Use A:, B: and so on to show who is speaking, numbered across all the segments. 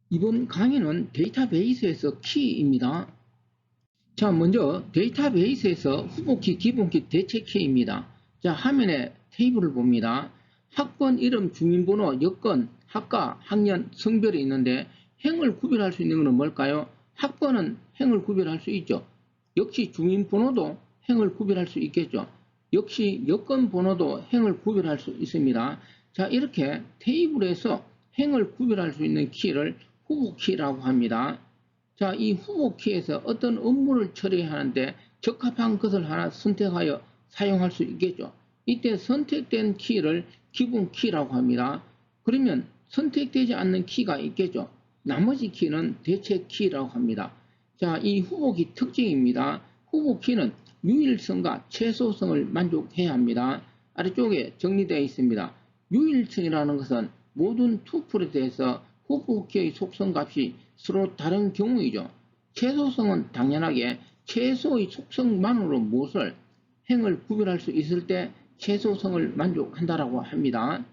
A: 이번 강의는 데이터베이스에서 키입니다. 자, 먼저 데이터베이스에서 후보키, 기본키, 대체키입니다. 자, 화면에 테이블을 봅니다. 학번, 이름, 주민번호, 여건, 학과, 학년, 성별이 있는데 행을 구별할 수 있는 것은 뭘까요? 학번은 행을 구별할 수 있죠. 역시 주민번호도 행을 구별할 수 있겠죠. 역시 여건 번호도 행을 구별할 수 있습니다. 자, 이렇게 테이블에서 행을 구별할 수 있는 키를 후보키라고 합니다. 자, 이 후보키에서 어떤 업무를 처리하는데 적합한 것을 하나 선택하여 사용할 수 있겠죠. 이때 선택된 키를 기본키라고 합니다. 그러면 선택되지 않는 키가 있겠죠. 나머지 키는 대체키라고 합니다. 자, 이 후보키 특징입니다. 후보키는 유일성과 최소성을 만족해야 합니다. 아래쪽에 정리되어 있습니다. 유일성이라는 것은 모든 투플에 대해서 후보키의 속성값이 서로 다른 경우이죠. 최소성은 당연하게 최소의 속성만으로 무엇을 행을 구별할 수 있을 때 최소성을 만족한다라고 합니다.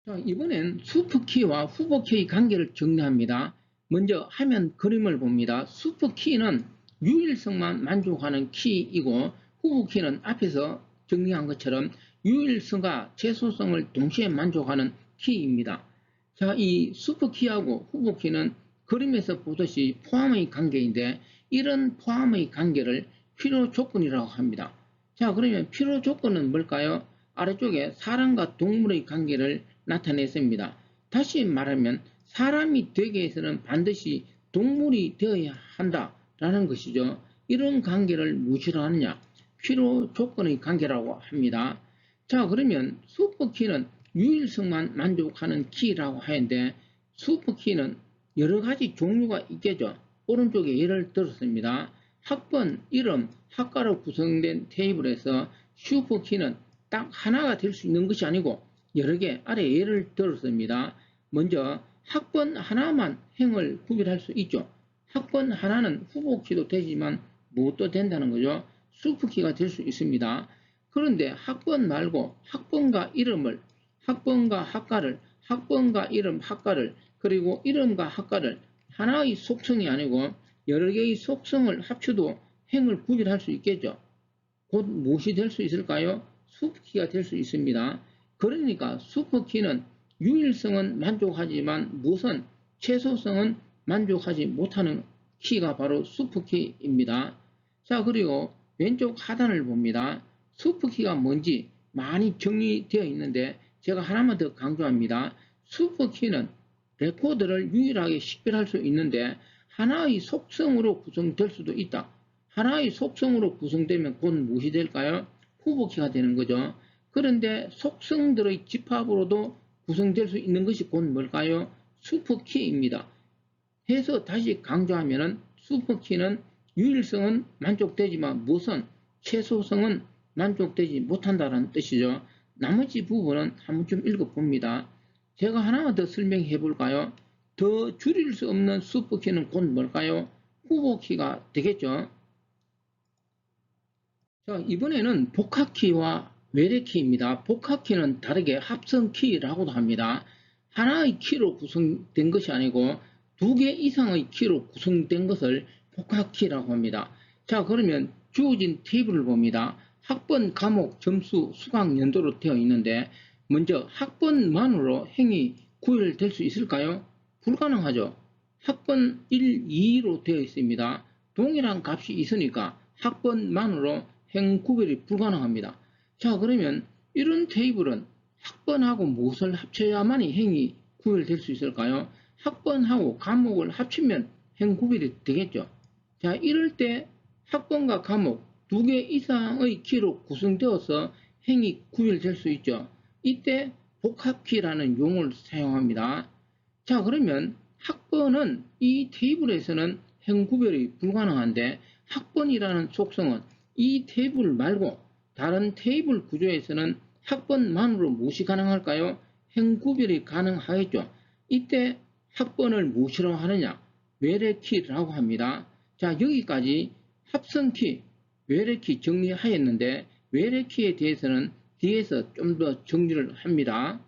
A: 자, 이번엔 슈퍼키와 후보키의 관계를 정리합니다. 먼저 화면 그림을 봅니다. 슈퍼키는 유일성만 만족하는 키이고 후보키는 앞에서 정리한 것처럼 유일성과 최소성을 동시에 만족하는 키입니다. 자, 이 슈퍼키하고 후보키는 그림에서 보듯이 포함의 관계인데 이런 포함의 관계를 필요 조건이라고 합니다. 자, 그러면 필요 조건은 뭘까요? 아래쪽에 사람과 동물의 관계를 나타냈습니다. 다시 말하면 사람이 되기 위해서는 반드시 동물이 되어야 한다라는 것이죠. 이런 관계를 무엇이라 하느냐? 필요 조건의 관계라고 합니다. 자, 그러면 슈퍼키는 유일성만 만족하는 키라고 하는데 슈퍼키는 여러 가지 종류가 있겠죠. 오른쪽에 예를 들었습니다. 학번, 이름, 학과로 구성된 테이블에서 슈퍼키는 딱 하나가 될 수 있는 것이 아니고 여러 개 아래 예를 들었습니다. 먼저 학번 하나만 행을 구별할 수 있죠. 학번 하나는 후보키도 되지만 무엇도 된다는 거죠. 슈퍼키가 될 수 있습니다. 그런데 학번 말고 학번과 이름을, 학번과 학과를, 학번과 이름, 학과를, 그리고 이름과 학과를 하나의 속성이 아니고 여러 개의 속성을 합쳐도 행을 구별할 수 있겠죠. 곧 무엇이 될 수 있을까요? 슈퍼키가 될 수 있습니다. 그러니까 슈퍼키는 유일성은 만족하지만 무슨 최소성은 만족하지 못하는 키가 바로 슈퍼키입니다. 자, 그리고 왼쪽 하단을 봅니다. 슈퍼키가 뭔지 많이 정리되어 있는데 제가 하나만 더 강조합니다. 슈퍼키는 레코드를 유일하게 식별할 수 있는데 하나의 속성으로 구성될 수도 있다. 하나의 속성으로 구성되면 곧 무엇이 될까요? 후보키가 되는 거죠. 그런데 속성들의 집합으로도 구성될 수 있는 것이 곧 뭘까요? 슈퍼키입니다. 해서 다시 강조하면은 슈퍼키는 유일성은 만족되지만 무슨 최소성은 만족되지 못한다는 뜻이죠. 나머지 부분은 한번 좀 읽어봅니다. 제가 하나만 더 설명해 볼까요? 더 줄일 수 없는 슈퍼키는 곧 뭘까요? 후보키가 되겠죠. 자, 이번에는 복합키와 외래키입니다. 복합키는 다르게 합성키라고도 합니다. 하나의 키로 구성된 것이 아니고 두 개 이상의 키로 구성된 것을 복합키라고 합니다. 자, 그러면 주어진 테이블을 봅니다. 학번, 과목, 점수, 수강 연도로 되어 있는데 먼저 학번만으로 행이 구별될 수 있을까요? 불가능하죠. 학번 1, 2로 되어 있습니다. 동일한 값이 있으니까 학번만으로 행 구별이 불가능합니다. 자, 그러면 이런 테이블은 학번하고 무엇을 합쳐야만이 행이 구별될 수 있을까요? 학번하고 과목을 합치면 행 구별이 되겠죠. 자, 이럴 때 학번과 과목 두 개 이상의 키로 구성되어서 행이 구별될 수 있죠. 이때 복합키라는 용어를 사용합니다. 자, 그러면 학번은 이 테이블에서는 행 구별이 불가능한데 학번이라는 속성은 이 테이블 말고 다른 테이블 구조에서는 학번만으로 무엇이 가능할까요? 행 구별이 가능하겠죠. 이때 학번을 무엇이라고 하느냐? 외래키라고 합니다. 자, 여기까지 합성키, 외래키 정리하였는데 외래키에 대해서는 뒤에서 좀 더 정리를 합니다.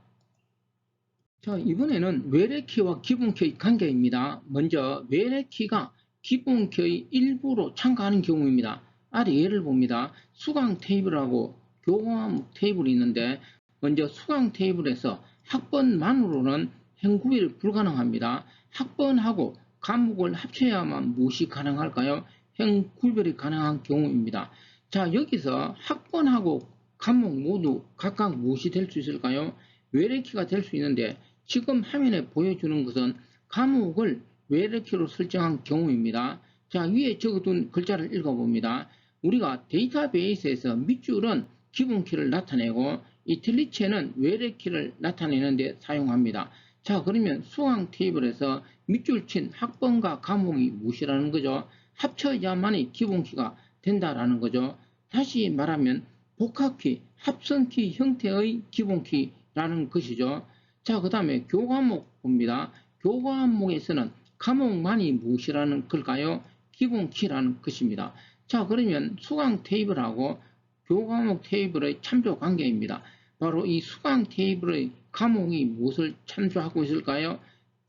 A: 자, 이번에는 외래키와 기본키의 관계입니다. 먼저 외래키가 기본키의 일부로 참가하는 경우입니다. 아래 예를 봅니다. 수강 테이블하고 교과목 테이블이 있는데 먼저 수강 테이블에서 학번만으로는 행구별이 불가능합니다. 학번하고 과목을 합쳐야만 무엇이 가능할까요? 행구별이 가능한 경우입니다. 자, 여기서 학번하고 과목 모두 각각 무엇이 될 수 있을까요? 외래키가 될 수 있는데 지금 화면에 보여주는 것은 과목을 외래키로 설정한 경우입니다. 자, 위에 적어둔 글자를 읽어봅니다. 우리가 데이터베이스에서 밑줄은 기본키를 나타내고 이틀리체는 외래키를 나타내는 데 사용합니다. 자, 그러면 수강 테이블에서 밑줄 친 학번과 과목이 무엇이라는 거죠? 합쳐야만이 기본키가 된다라는 거죠. 다시 말하면 복합키, 합성키 형태의 기본키라는 것이죠. 자, 그 다음에 교과목 봅니다. 교과목에서는 과목만이 무엇이라는 걸까요? 기본키라는 것입니다. 자, 그러면 수강 테이블하고 교과목 테이블의 참조 관계입니다. 바로 이 수강 테이블의 과목이 무엇을 참조하고 있을까요?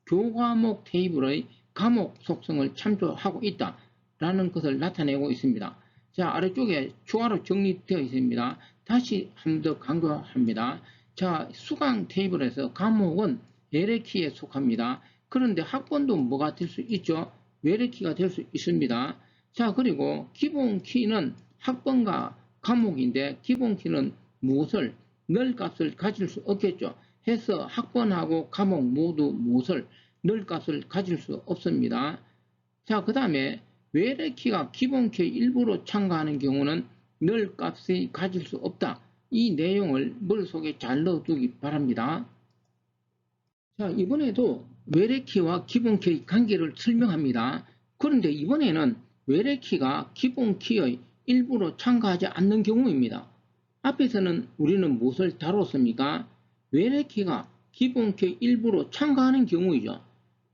A: 교과목 테이블의 과목 속성을 참조하고 있다라는 것을 나타내고 있습니다. 자, 아래쪽에 추가로 정리되어 있습니다. 다시 한 번 더 강조합니다. 자, 수강 테이블에서 과목은 외래키에 속합니다. 그런데 학번도 뭐가 될 수 있죠? 외래키가 될 수 있습니다. 자, 그리고 기본키는 학번과 과목인데 기본키는 무엇을 늘 값을 가질 수 없겠죠. 해서 학번하고 과목 모두 무엇을 늘 값을 가질 수 없습니다. 자, 그 다음에 외래키가 기본키의 일부로 참가하는 경우는 늘 값이 가질 수 없다. 이 내용을 머릿속에 잘 넣어두기 바랍니다. 자, 이번에도 외래키와 기본키의 관계를 설명합니다. 그런데 이번에는 외래키가 기본키의 일부로 참가하지 않는 경우입니다. 앞에서는 우리는 무엇을 다뤘습니까? 외래키가 기본키의 일부로 참가하는 경우이죠.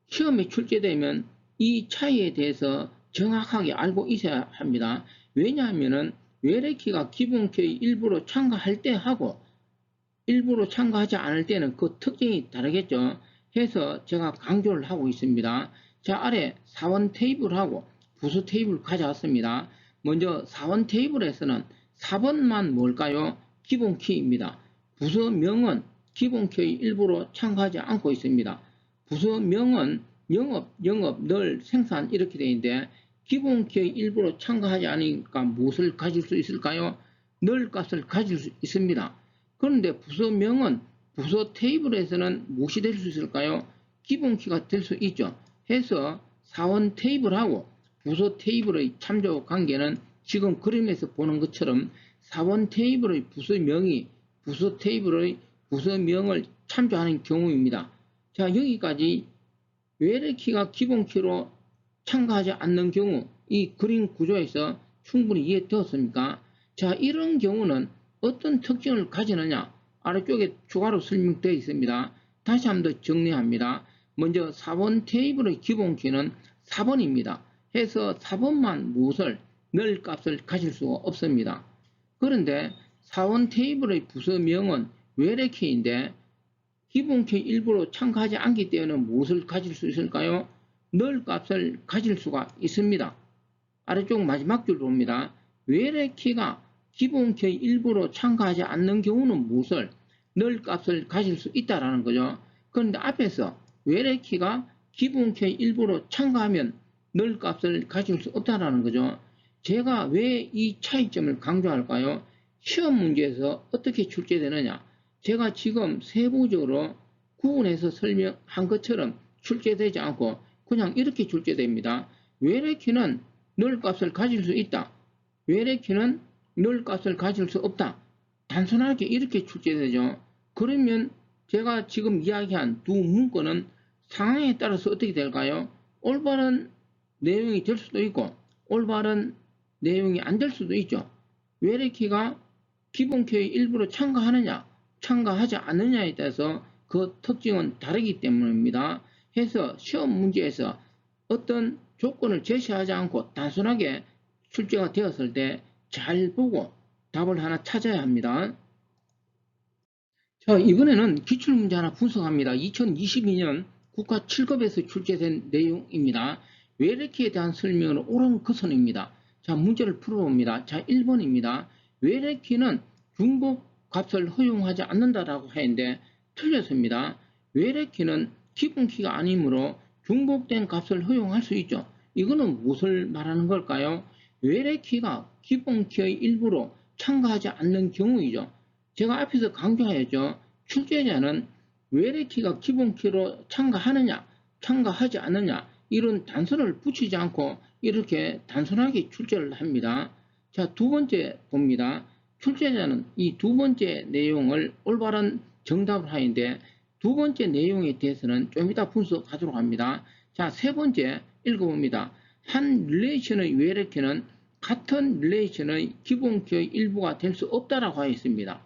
A: 시험에 출제되면 이 차이에 대해서 정확하게 알고 있어야 합니다. 왜냐하면 외래키가 기본키의 일부로 참가할 때 하고 일부로 참가하지 않을 때는 그 특징이 다르겠죠. 해서 제가 강조를 하고 있습니다. 자, 아래 사원 테이블하고 부수 테이블 가져왔습니다. 먼저 사원 테이블에서는 4번만 뭘까요? 기본키입니다. 부서명은 기본키의 일부로 참가하지 않고 있습니다. 부서명은 영업, 늘, 생산 이렇게 되어 있는데 기본키의 일부로 참가하지 않으니까 무엇을 가질 수 있을까요? 늘 값을 가질 수 있습니다. 그런데 부서명은 부서 테이블에서는 무엇이 될 수 있을까요? 기본키가 될 수 있죠. 해서 사원 테이블하고 부서 테이블의 참조 관계는 지금 그림에서 보는 것처럼 사원 테이블의 부서명이 부서 테이블의 부서명을 참조하는 경우입니다. 자, 여기까지 외래키가 기본키로 참가하지 않는 경우 이 그림 구조에서 충분히 이해되었습니까? 자, 이런 경우는 어떤 특징을 가지느냐? 아래쪽에 추가로 설명되어 있습니다. 다시 한번 더 정리합니다. 먼저 4번 테이블의 기본키는 4번입니다. 해서 4번만 무엇을 늘 값을 가질 수가 없습니다. 그런데 4원 테이블의 부서명은 외래키인데 기본키 일부로 참가하지 않기 때문에 무엇을 가질 수 있을까요? 늘 값을 가질 수가 있습니다. 아래쪽 마지막 줄 봅니다. 외래키가 기본키 일부로 참가하지 않는 경우는 무엇을 늘 값을 가질 수 있다라는 거죠. 그런데 앞에서 외래키가 기본키 일부로 참가하면 늘 값을 가질 수 없다라는 거죠. 제가 왜 이 차이점을 강조할까요? 시험 문제에서 어떻게 출제되느냐? 제가 지금 세부적으로 구분해서 설명한 것처럼 출제되지 않고 그냥 이렇게 출제됩니다. 외래키는 늘 값을 가질 수 있다. 외래키는 늘 값을 가질 수 없다. 단순하게 이렇게 출제되죠. 그러면 제가 지금 이야기한 두 문구는 상황에 따라서 어떻게 될까요? 올바른 내용이 될 수도 있고 올바른 내용이 안 될 수도 있죠. 외래키가 기본키의 일부로 참가하느냐 참가하지 않느냐에 따라서 그 특징은 다르기 때문입니다. 해서 시험 문제에서 어떤 조건을 제시하지 않고 단순하게 출제가 되었을 때 잘 보고 답을 하나 찾아야 합니다. 자, 이번에는 기출문제 하나 분석합니다. 2022년 국가 7급에서 출제된 내용입니다. 외래키에 대한 설명은 옳은 것선입니다. 자, 문제를 풀어봅니다. 자, 1번입니다. 외래키는 중복 값을 허용하지 않는다라고 하는데 틀렸습니다. 외래키는 기본키가 아니므로 중복된 값을 허용할 수 있죠. 이거는 무엇을 말하는 걸까요? 외래키가 기본키의 일부로 첨가하지 않는 경우이죠. 제가 앞에서 강조하였죠. 출제자는 외래키가 기본키로 첨가하느냐, 첨가하지 않느냐 이런 단서를 붙이지 않고 이렇게 단순하게 출제를 합니다. 자, 두 번째 봅니다. 출제자는 이 두 번째 내용을 올바른 정답을 하는데 두 번째 내용에 대해서는 좀 이따 분석하도록 합니다. 자, 세 번째 읽어봅니다. 한 릴레이션의 외래키는 같은 릴레이션의 기본키의 일부가 될 수 없다라고 하였습니다.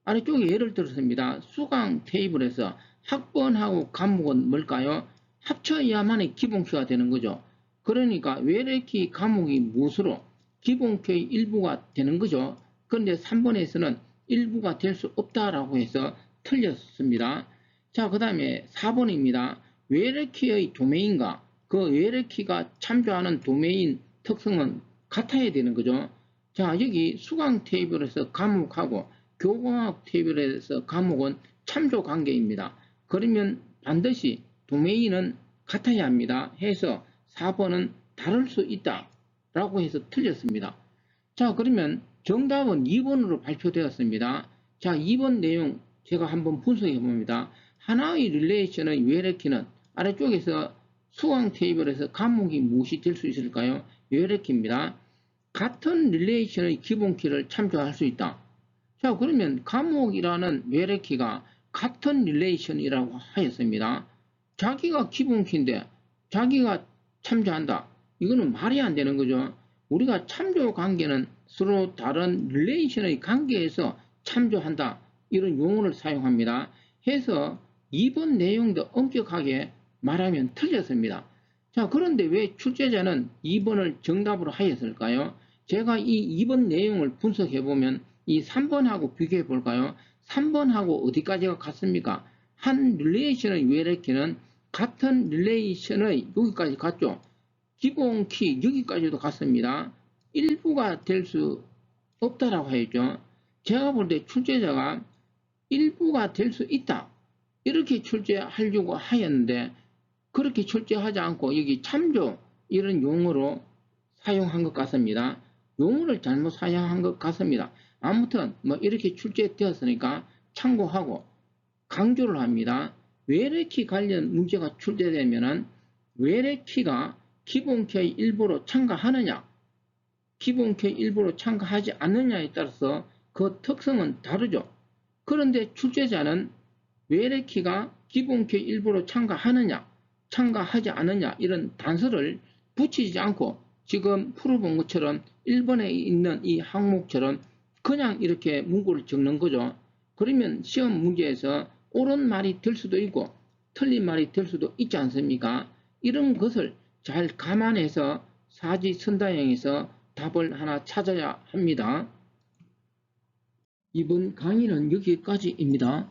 A: 아래쪽에 예를 들었습니다. 수강 테이블에서 학번하고 과목은 뭘까요? 합쳐야만이 기본키가 되는 거죠. 그러니까 외래키 과목이 무엇으로 기본키의 일부가 되는 거죠. 그런데 3번에서는 일부가 될 수 없다라고 해서 틀렸습니다. 자, 그 다음에 4번입니다. 외래키의 도메인과 그 외래키가 참조하는 도메인 특성은 같아야 되는 거죠. 자, 여기 수강 테이블에서 과목하고 교과학 테이블에서 과목은 참조 관계입니다. 그러면 반드시 도메인은 같아야 합니다. 해서 4번은 다를 수 있다 라고 해서 틀렸습니다. 자, 그러면 정답은 2번으로 발표되었습니다. 자, 2번 내용 제가 한번 분석해 봅니다. 하나의 릴레이션의 외래키는 아래쪽에서 수강 테이블에서 과목이 무엇이 될 수 있을까요? 외래키입니다. 같은 릴레이션의 기본키를 참조할 수 있다. 자, 그러면 과목이라는 외래키가 같은 릴레이션이라고 하였습니다. 자기가 기본키인데 자기가 참조한다. 이거는 말이 안 되는 거죠. 우리가 참조 관계는 서로 다른 릴레이션의 관계에서 참조한다. 이런 용어를 사용합니다. 해서 2번 내용도 엄격하게 말하면 틀렸습니다. 자, 그런데 왜 출제자는 2번을 정답으로 하였을까요? 제가 이 2번 내용을 분석해 보면 이 3번하고 비교해 볼까요? 3번하고 어디까지가 같습니까? 한 릴레이션의 외래키는 같은 릴레이션의 여기까지 같죠? 기본키 여기까지도 같습니다. 일부가 될 수 없다라고 하였죠. 제가 볼 때 출제자가 일부가 될 수 있다. 이렇게 출제하려고 하였는데 그렇게 출제하지 않고 여기 참조 이런 용어로 사용한 것 같습니다. 용어를 잘못 사용한 것 같습니다. 아무튼 뭐 이렇게 출제되었으니까 참고하고 강조를 합니다. 외래키 관련 문제가 출제되면은 외래키가 기본키의 일부로 첨가하느냐 기본키의 일부로 첨가하지 않느냐에 따라서 그 특성은 다르죠. 그런데 출제자는 외래키가 기본키의 일부로 첨가하느냐 첨가하지 않느냐 이런 단서를 붙이지 않고 지금 풀어본 것처럼 1번에 있는 이 항목처럼 그냥 이렇게 문구를 적는 거죠. 그러면 시험 문제에서 옳은 말이 될 수도 있고 틀린 말이 될 수도 있지 않습니까? 이런 것을 잘 감안해서 사지선다형에서 답을 하나 찾아야 합니다. 이번 강의는 여기까지입니다.